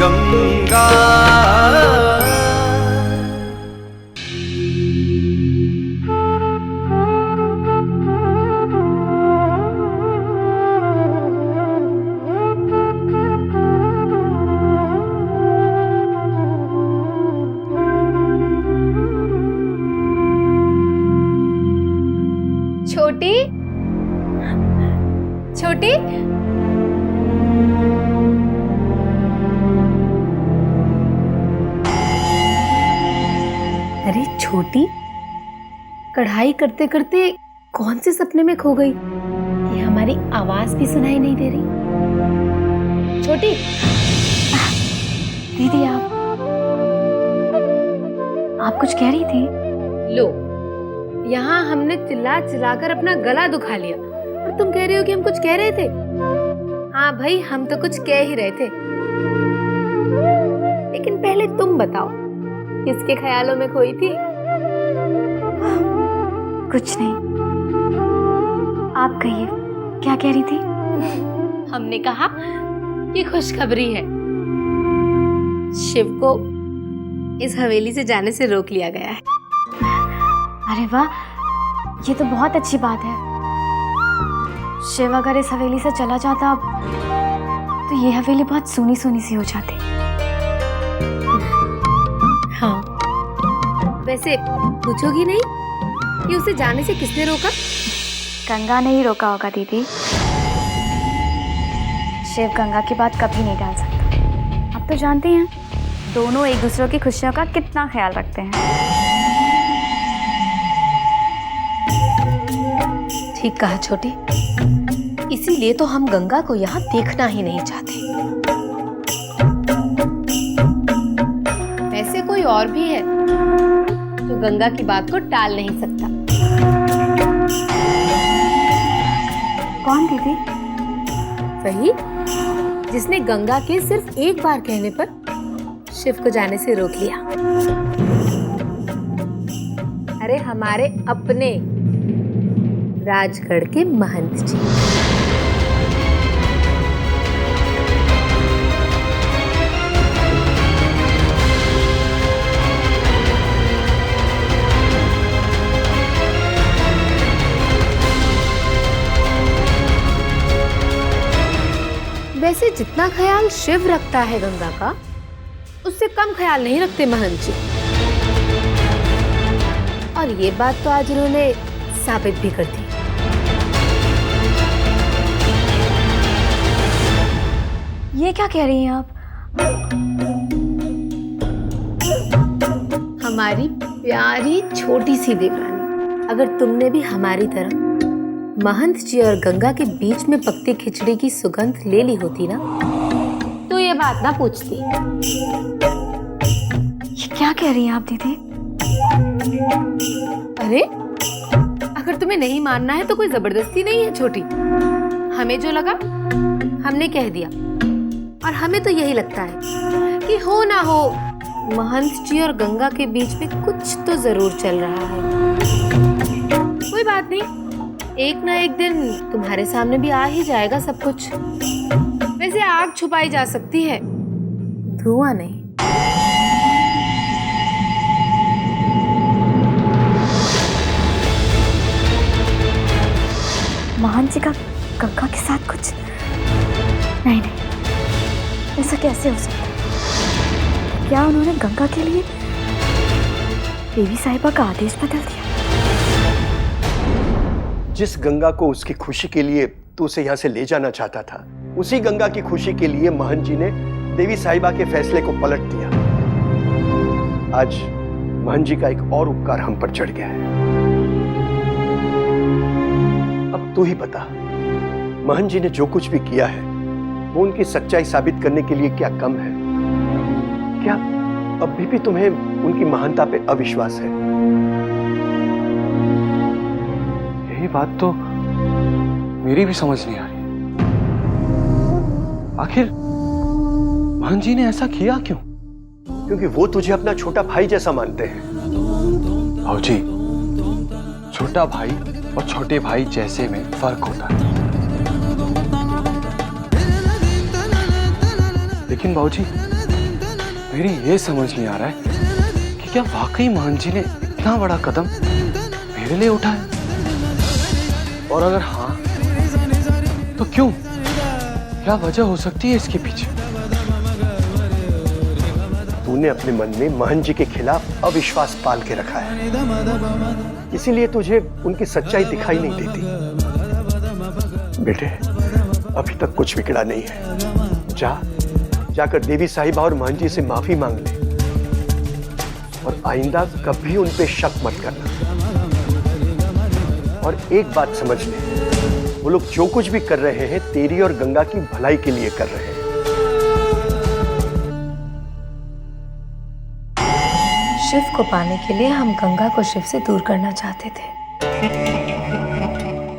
गंगा। छोटी छोटी, अरे छोटी, कढ़ाई करते करते कौन से सपने में खो गई कि हमारी आवाज भी सुनाई नहीं दे रही। छोटी, दीदी आप कुछ कह रही थी? लो, यहाँ हमने चिल्ला चिल्लाकर अपना गला दुखा लिया और तुम कह रही हो कि हम कुछ कह रहे थे। हाँ भाई, हम तो कुछ कह ही रहे थे, लेकिन पहले तुम बताओ, किसके ख्यालों में खोई थी? कुछ नहीं, आप कहिए, क्या कह रही थी? हमने कहा कि खुशखबरी है, शिव को इस हवेली से जाने से रोक लिया गया है। अरे वाह, ये तो बहुत अच्छी बात है। शिव अगर इस हवेली से चला जाता तो ये हवेली बहुत सूनी सूनी सी हो जाती। हाँ, वैसे पूछोगी नहीं कि उसे जाने से किसने रोका? गंगा ने ही रोका होगा दीदी। शिव गंगा की बात कभी नहीं टाल सकता। आप तो जानते हैं, दोनों एक दूसरे की खुशियों का कितना ख्याल रखते हैं। ठीक कहा छोटी, इसीलिए तो हम गंगा को यहाँ देखना ही नहीं चाहते। वैसे कोई और भी है जो गंगा की बात को टाल नहीं सकता। कौन दीदी? वही जिसने गंगा के सिर्फ एक बार कहने पर शिव को जाने से रोक लिया। अरे हमारे अपने राजगढ़ के महंत जी। वैसे जितना ख्याल शिव रखता है गंगा का, उससे कम ख्याल नहीं रखते महंत जी। और ये बात तो आज उन्होंने साबित भी कर दी। ये क्या कह रही हैं आप? हमारी प्यारी छोटी सी देवरानी, अगर तुमने भी हमारी तरह महंत जी और गंगा के बीच में पकती खिचड़ी की सुगंध ले ली होती ना, तो ये बात ना पूछती। ये क्या कह रही हैं आप दीदी? अरे अगर तुम्हें नहीं मानना है तो कोई जबरदस्ती नहीं है छोटी। हमें जो लगा हमने कह दिया, और हमें तो यही लगता है कि हो ना हो महंत जी और गंगा के बीच में कुछ तो जरूर चल रहा है। कोई बात नहीं, एक ना एक दिन तुम्हारे सामने भी आ ही जाएगा सब कुछ। वैसे आग छुपाई जा सकती है, धुआं नहीं। महंत जी का गंगा के साथ कुछ नहीं, ऐसा कैसे हो सकता है? क्या उन्होंने गंगा के लिए देवी साहिबा का आदेश बदल दिया? जिस गंगा को उसकी खुशी के लिए तू उसे यहाँ से ले जाना चाहता था, उसी गंगा की खुशी के लिए महंत जी ने देवी साहिबा के फैसले को पलट दिया। आज महंत जी का एक और उपकार हम पर चढ़ गया है। अब तू ही बता, महंत जी ने जो कुछ भी किया है वो उनकी सच्चाई साबित करने के लिए क्या कम है? क्या अभी भी तुम्हें उनकी महानता पे अविश्वास है? यही बात तो मेरी भी समझ नहीं आ रही। आखिर महंत जी ने ऐसा किया क्यों? क्योंकि वो तुझे अपना छोटा भाई जैसा मानते हैं। भाऊजी, छोटा भाई और छोटे भाई जैसे में फर्क होता है। लेकिन भाऊजी, मेरी ये समझ नहीं आ रहा है कि क्या वाकई महंत जी ने इतना बड़ा कदम मेरे लिए उठाया, और अगर हाँ तो क्यों, क्या वजह हो सकती है इसके पीछे? तूने अपने मन में महंत जी के खिलाफ अविश्वास पाल के रखा है, इसीलिए तुझे उनकी सच्चाई दिखाई नहीं देती। बेटे, अभी तक कुछ बिगड़ा नहीं है। जाकर देवी साहिबा और महंत जी से माफी मांग ले, और आइंदा कभी उन पे शक मत करना। और एक बात समझ ले, वो लोग जो कुछ भी कर रहे हैं तेरी और गंगा की भलाई के लिए कर रहे हैं। शिव को पाने के लिए हम गंगा को शिव से दूर करना चाहते थे,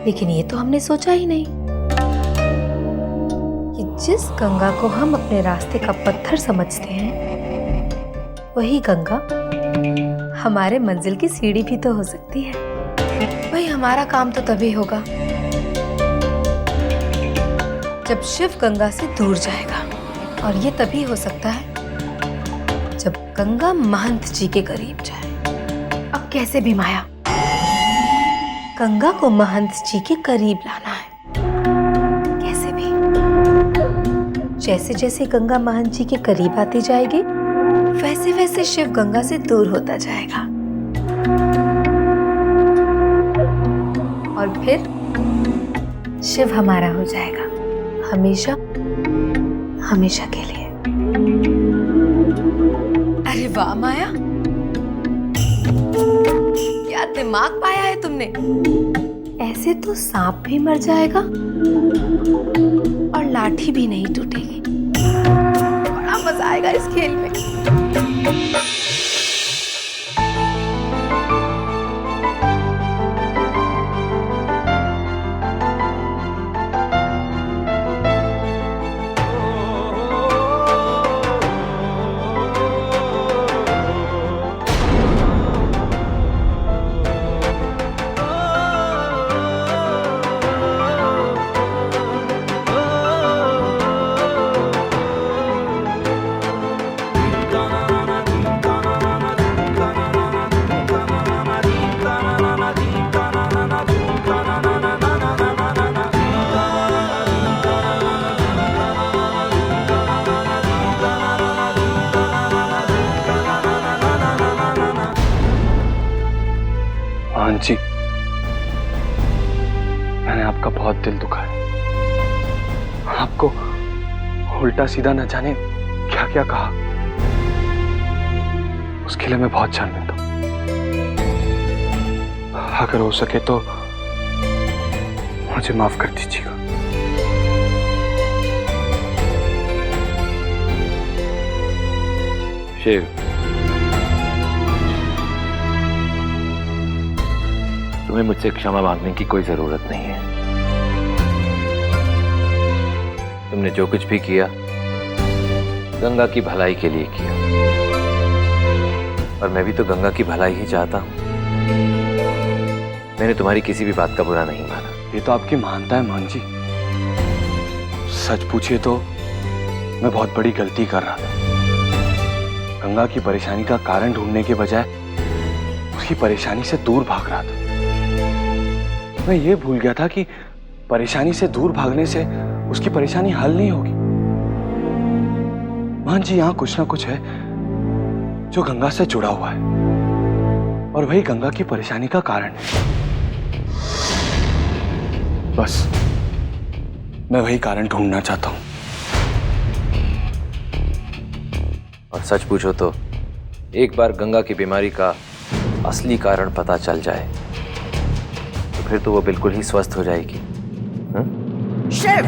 लेकिन ये तो हमने सोचा ही नहीं कि जिस गंगा को हम अपने रास्ते का पत्थर समझते हैं, वही गंगा हमारे मंजिल की सीढ़ी भी तो हो सकती है। भाई, हमारा काम तो तभी होगा जब शिव गंगा से दूर जाएगा, और ये तभी हो सकता है जब गंगा महंत जी के करीब जाए। अब कैसे भी माया, गंगा को महंत जी के करीब लाना है, कैसे भी। जैसे जैसे गंगा महंत जी के करीब आती जाएगी, वैसे वैसे शिव गंगा से दूर होता जाएगा, और फिर शिव हमारा हो जाएगा, हमेशा हमेशा के लिए। अरे वाह माया, क्या दिमाग पाया है तुमने। ऐसे तो सांप भी मर जाएगा और लाठी भी नहीं टूटेगी। बड़ा मजा आएगा इस खेल में। महंत जी, मैंने आपका बहुत दिल दुखाया, आपको उल्टा सीधा न जाने क्या क्या कहा, उसके लिए मैं बहुत शर्मिंदा हूं। अगर हो सके तो मुझे माफ कर दीजिएगा। शिव, तुम्हें मुझसे क्षमा मांगने की कोई जरूरत नहीं है। तुमने जो कुछ भी किया गंगा की भलाई के लिए किया, और मैं भी तो गंगा की भलाई ही चाहता हूं। मैंने तुम्हारी किसी भी बात का बुरा नहीं माना। ये तो आपकी मानता है महंत जी। सच पूछिए तो मैं बहुत बड़ी गलती कर रहा था। गंगा की परेशानी का कारण ढूंढने के बजाय उसकी परेशानी से दूर भाग रहा था। मैं ये भूल गया था कि परेशानी से दूर भागने से उसकी परेशानी हल नहीं होगी। महंत जी, यहां कुछ ना कुछ है जो गंगा से जुड़ा हुआ है, और वही गंगा की परेशानी का कारण है। बस मैं वही कारण ढूंढना चाहता हूं। और सच पूछो तो एक बार गंगा की बीमारी का असली कारण पता चल जाए तो फिर तो वो बिल्कुल ही स्वस्थ हो जाएगी। शिव!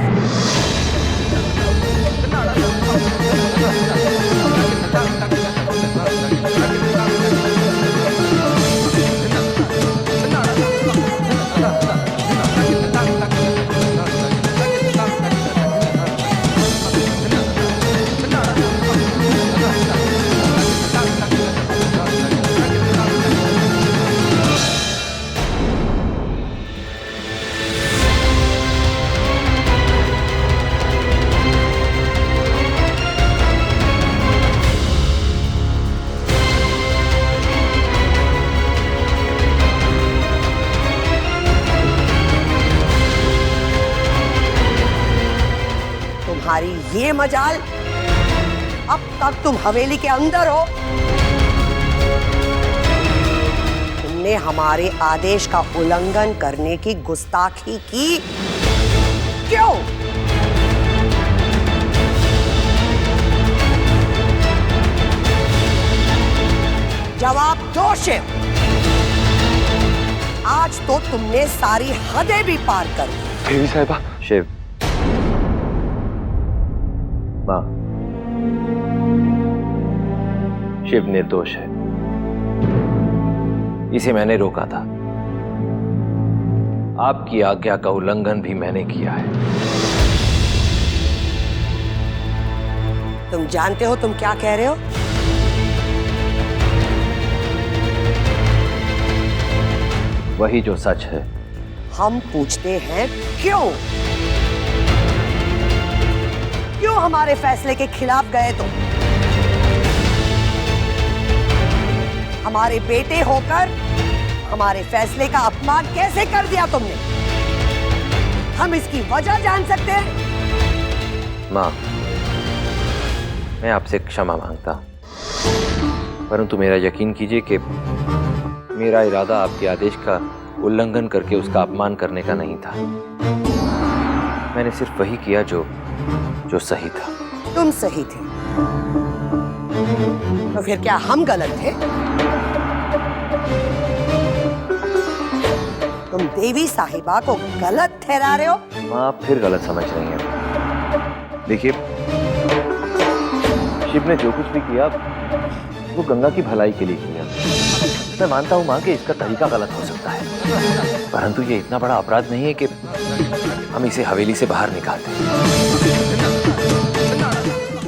ये मजाल, अब तक तुम हवेली के अंदर हो, तुमने हमारे आदेश का उल्लंघन करने की गुस्ताखी की। क्यों? जवाब दो शिव। आज तो तुमने सारी हदें भी पार कर दी। देवी साहिबा। शिव, माँ, शिव निर्दोष है, इसे मैंने रोका था। आपकी आज्ञा का उल्लंघन भी मैंने किया है। तुम जानते हो तुम क्या कह रहे हो? वही जो सच है। हम पूछते हैं क्यों? क्यों हमारे फैसले के खिलाफ गए तुम? हमारे बेटे होकर हमारे फैसले का अपमान कैसे कर दिया तुमने? हम इसकी वजह जान सकते हैं? माँ, मैं आपसे क्षमा मांगता हूं, परंतु मेरा यकीन कीजिए कि मेरा इरादा आपके आदेश का उल्लंघन करके उसका अपमान करने का नहीं था। मैंने सिर्फ वही किया जो सही था। तुम सही थे, तो फिर क्या हम गलत थे? तुम देवी साहिबा को गलत ठहरा रहे हो? माँ, आप फिर गलत समझ रही हैं। देखिए, शिव ने जो कुछ भी किया वो गंगा की भलाई के लिए किया। मैं मानता हूँ माँ कि इसका तरीका गलत हो सकता है, परंतु ये इतना बड़ा अपराध नहीं है कि हम इसे हवेली से बाहर निकाल दें।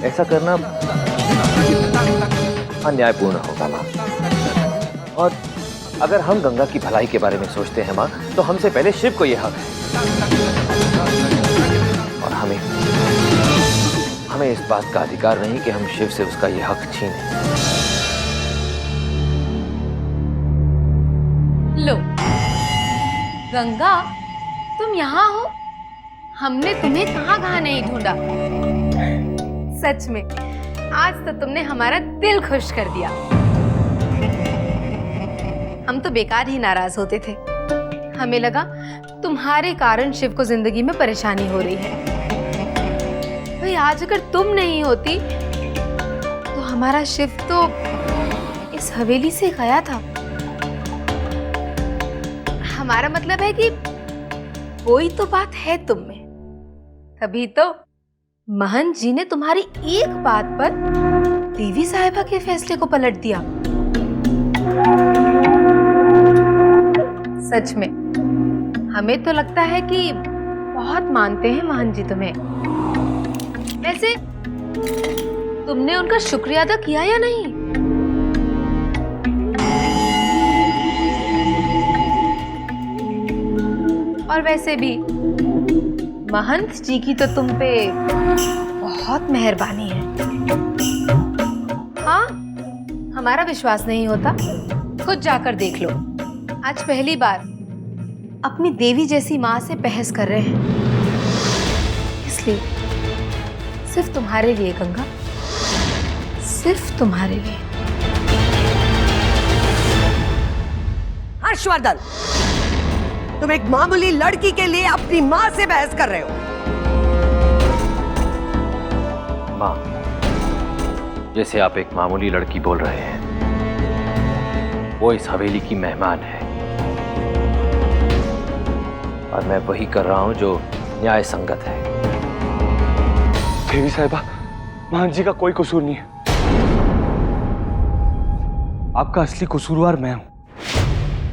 ऐसा करना अन्यायपूर्ण होगा माँ। और अगर हम गंगा की भलाई के बारे में सोचते हैं माँ, तो हमसे पहले शिव को यह हक है, और हमें इस बात का अधिकार नहीं कि हम शिव से उसका यह हक छीनें। लो गंगा, तुम यहाँ हो? हमने तुम्हें कहाँ नहीं ढूंढा। सच में आज तो तुमने हमारा दिल खुश कर दिया। हम तो बेकार ही नाराज होते थे। हमें लगा तुम्हारे कारण शिव को जिंदगी में परेशानी हो रही है। भाई, आज अगर तुम नहीं होती तो हमारा शिव तो इस हवेली से गया था। हमारा मतलब है कि कोई तो बात है तुम में, तभी तो महंत जी ने तुम्हारी एक बात पर देवी साहिबा के फैसले को पलट दिया। सच में हमें तो लगता है कि बहुत मानते हैं महंत जी तुम्हें। वैसे तुमने उनका शुक्रिया अदा किया या नहीं? और वैसे भी महंत जी की तो तुम पे बहुत मेहरबानी है। हाँ, हमारा विश्वास नहीं होता? खुद जाकर देख लो। आज पहली बार अपनी देवी जैसी माँ से बहस कर रहे हैं, इसलिए सिर्फ तुम्हारे लिए गंगा, सिर्फ तुम्हारे लिए। हर्षवर्धन, तुम एक मामूली लड़की के लिए अपनी माँ से बहस कर रहे हो। माँ, जैसे आप एक मामूली लड़की बोल रहे हैं, वो इस हवेली की मेहमान है, और मैं वही कर रहा हूं जो न्याय संगत है। देवी साहिबा, महंत जी का कोई कसूर नहीं है। आपका असली कसूरवार मैं हूं,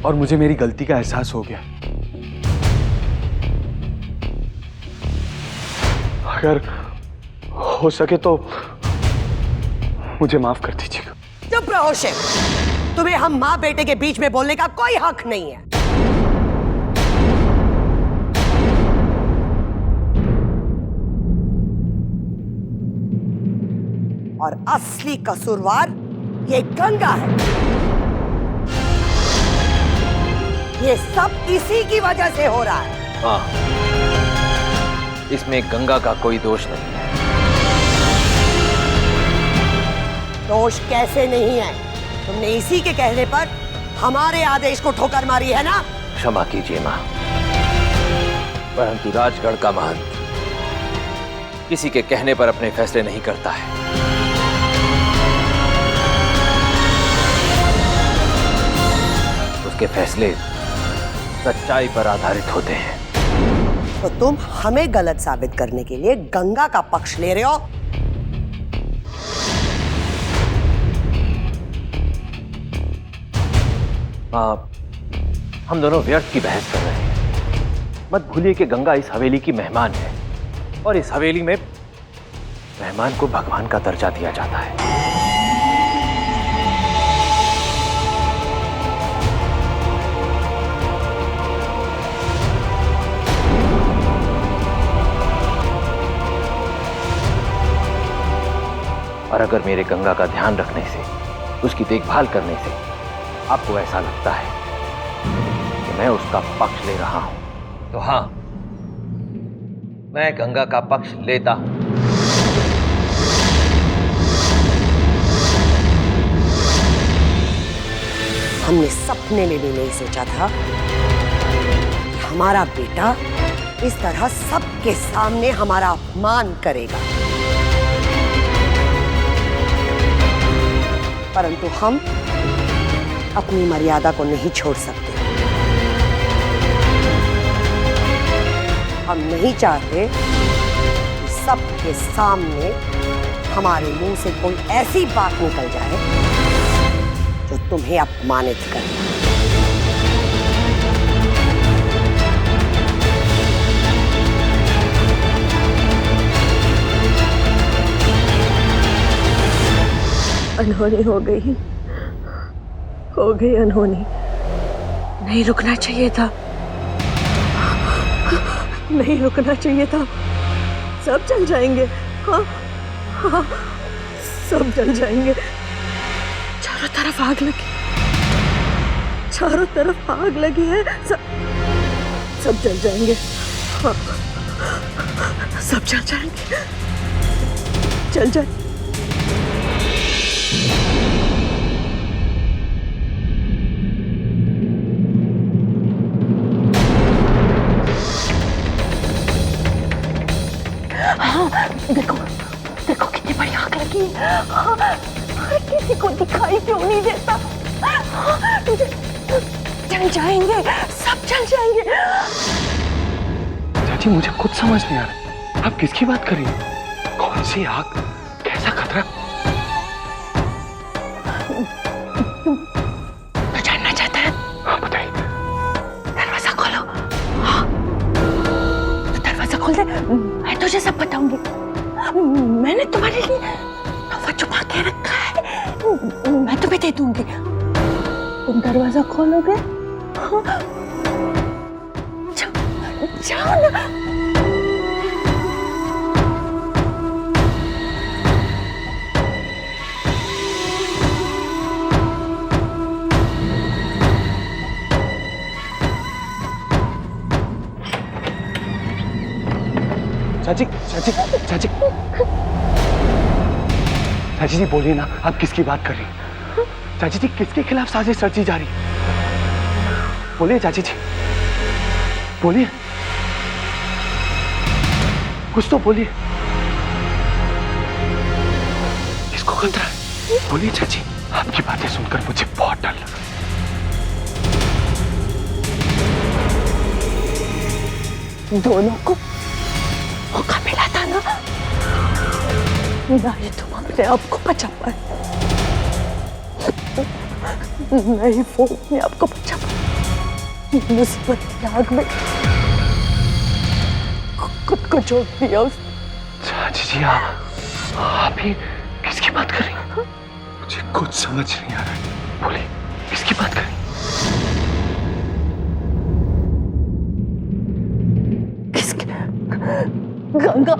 और मुझे मेरी गलती का एहसास हो गया। अगर हो सके तो मुझे माफ कर दीजिएगा। चुप रहो शिव, तुम्हें हम माँ बेटे के बीच में बोलने का कोई हक नहीं है। और असली कसूरवार ये गंगा है। ये सब इसी की वजह से हो रहा है। हाँ, इसमें गंगा का कोई दोष नहीं है। होश कैसे नहीं है? तुमने इसी के कहने पर हमारे आदेश को ठोकर मारी है ना? क्षमा कीजिए मां, परंतु राजगढ़ का महंत किसी के कहने पर अपने फैसले नहीं करता है। उसके फैसले सच्चाई पर आधारित होते हैं। तो तुम हमें गलत साबित करने के लिए गंगा का पक्ष ले रहे हो? हम दोनों व्यर्थ की बहस कर रहे हैं। मत भूलिए कि गंगा इस हवेली की मेहमान है और इस हवेली में मेहमान को भगवान का दर्जा दिया जाता है। और अगर मेरे गंगा का ध्यान रखने से, उसकी देखभाल करने से आपको ऐसा लगता है कि मैं उसका पक्ष ले रहा हूं, तो हां, मैं गंगा का पक्ष लेता हूं। हमने सपने में भी नहीं सोचा था कि हमारा बेटा इस तरह सबके सामने हमारा अपमान करेगा, परंतु हम अपनी मर्यादा को नहीं छोड़ सकते। हम नहीं चाहते कि सबके सामने हमारे मुंह से कोई ऐसी बात निकल जाए जो तुम्हें अपमानित करे। अनहोनी हो गई अनहोनी। नहीं रुकना चाहिए था, नहीं रुकना चाहिए था। सब जल जाएंगे, हाँ हाँ, सब जल जाएंगे। चारों तरफ आग लगी, चारों तरफ आग लगी है। सब जल जाएंगे, हाँ, सब जल जाएंगे, जल जाए। देखो देखो कितनी बड़ी आग लगी है। हाँ, किसी को दिखाई क्यों नहीं देता? हाँ, जल जाएंगे, सब जल जाएंगे। चाची, मुझे कुछ समझ नहीं आ रहा, आप किसकी बात कर रही हैं? कौन सी आग, कैसा खतरा? तो जानना चाहता है? हाँ, बताइए। दरवाजा खोलो। हाँ, तो दरवाजा खोल दे, मैं तुझे सब बताऊंगी। मैंने तुम्हारे लिए तोहफा छुपा के रखा है, मैं तुम्हें दे दूंगी। तुम दरवाजा खोलोगे? हाँ, जाओ ना। चाची, चाची, चाची, चाची जी बोलिए ना, आप किसकी बात कर रही हैं? चाची जी, किसके खिलाफ साजिश रची जा रही है? बोलिए चाची जी, बोलिए, कुछ तो बोलिए। किसको खतरा है? बोलिए चाची, आपकी बातें सुनकर मुझे बहुत डर लगा। दोनों को मौका मिला था ना, ये तुम अपने आप को बचा पाए, नहीं वो अपने आप को बचा पाए। मुसीबत की आग में खुद को झोंक दिया उस। चाची जी, आप ही किसकी बात कर रही हैं? मुझे कुछ समझ नहीं आ रहा है। बोलिए, किसकी बात कर रही हैं? किसकी? गंगा।